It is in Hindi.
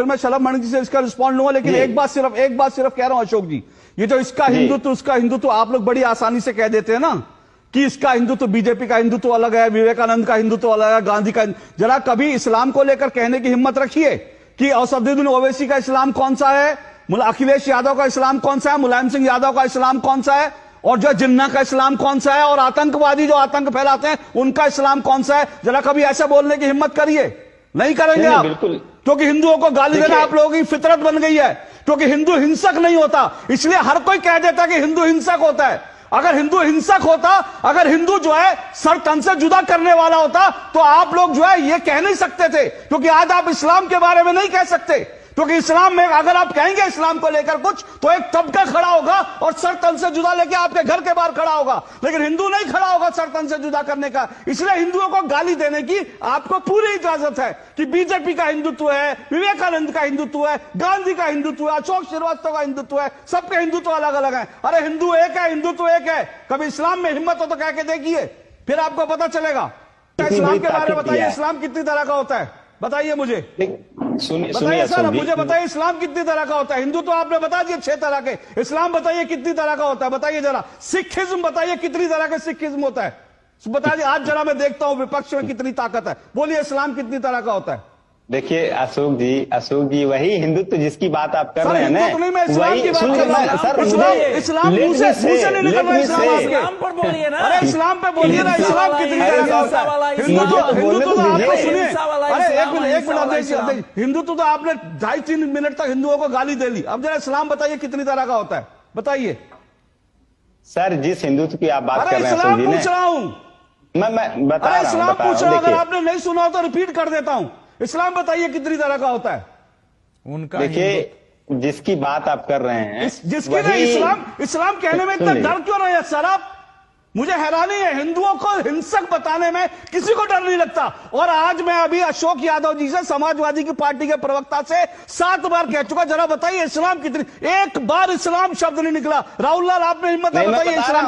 फिर मैं शलभ मणि जी से इसका रिस्पॉन्ड लूंगा, लेकिन एक बात सिर्फ कह रहा हूं अशोक जी, ये जो इसका हिंदुत्व उसका हिंदुत्व आप लोग बड़ी आसानी से कह देते हैं ना कि इसका हिंदुत्व, बीजेपी का हिंदुत्व अलग है, विवेकानंद का हिंदुत्व अलग है, गांधी का। जरा कभी इस्लाम को लेकर कहने की हिम्मत रखिए कि असदुद्दीन ओवैसी का इस्लाम कौन सा है, अखिलेश यादव का इस्लाम कौन सा है, मुलायम सिंह यादव का इस्लाम कौन सा है, और जो जिन्ना का इस्लाम कौन सा है, और आतंकवादी जो आतंक फैलाते हैं उनका इस्लाम कौन सा है। जरा कभी ऐसे बोलने की हिम्मत करिए। नहीं करेंगे आप, क्योंकि हिंदुओं को गाली देना आप लोगों की फितरत बन गई है। क्योंकि हिंदू हिंसक नहीं होता, इसलिए हर कोई कह देता कि हिंदू हिंसक होता है। अगर हिंदू हिंसक होता, अगर हिंदू जो है सर तन से जुदा करने वाला होता, तो आप लोग जो है ये कह नहीं सकते थे। क्योंकि आज आप इस्लाम के बारे में नहीं कह सकते, क्योंकि इस्लाम में अगर आप कहेंगे इस्लाम को लेकर कुछ, तो एक तबका खड़ा होगा और सर तन से जुदा लेके आपके घर के बाहर खड़ा होगा, लेकिन हिंदू नहीं खड़ा होगा सर तन से जुदा करने का। इसलिए हिंदुओं को गाली देने की आपको पूरी इजाजत है कि बीजेपी का हिंदुत्व है, विवेकानंद का हिंदुत्व है, गांधी का हिंदुत्व है, अशोक श्रीवास्तव का हिंदुत्व है, सबके हिंदुत्व अलग अलग है। अरे हिंदू एक है, हिंदुत्व एक है। कभी इस्लाम में हिम्मत हो तो कह के देखिए, फिर आपको पता चलेगा। इस्लाम के बारे में बताइए, इस्लाम कितनी तरह का होता है बताइए मुझे, बताइए सर, मुझे बताइए इस्लाम कितनी तरह का होता है। हिंदू तो आपने बता दिए 6 तरह के, इस्लाम बताइए कितनी तरह का होता है, बताइए जरा। सिखिज्म बताइए कितनी तरह का सिखिज्म होता है, बताइए। आज जरा मैं देखता हूं विपक्ष में कितनी ताकत है, बोलिए इस्लाम कितनी तरह का होता है। देखिए अशोक जी वही हिंदुत्व जिसकी बात आप कर रहे हैं ना, नहीं मैं इस्लाम की बात कर रहा हूं सर। इस्लाम मुंह से नहीं निकल रहा, इस्लाम पर बोलिए ना। अरे इस्लाम पे बोलिए ना, इस्लाम कितनी तरह का होता है। हिंदुत्व तो आपने सुनिए, अरे एक मिनट, हिंदुत्व तो आपने 2.5-3 मिनट तक हिंदुओं को गाली दे ली। अब जरा इस्लाम बताइए कितनी तरह का होता है, बताइए सर। जिस हिंदुत्व की आप बात कर रहे हैं, इस्लाम पूछ रहा हूं मैं बता रहा हूं, इस्लाम पूछ रहा हूं। अगर आपने नहीं सुना तो रिपीट कर देता हूं। इस्लाम बताइए कितनी तरह का होता है उनका। देखिए जिसकी बात आप कर रहे हैं, जिसकी नहीं, इस्लाम कहने में इतना डर क्यों रहे हैं सर आप? मुझे हैरानी है, हिंदुओं को हिंसक बताने में किसी को डर नहीं लगता। और आज मैं अभी अशोक यादव जी से, समाजवादी की पार्टी के प्रवक्ता से 7 बार कह चुका, जरा बताइए इस्लाम कितनी, एक बार इस्लाम शब्द नहीं निकला। राहुल लाल आपने हिम्मत है बताइए इस्लाम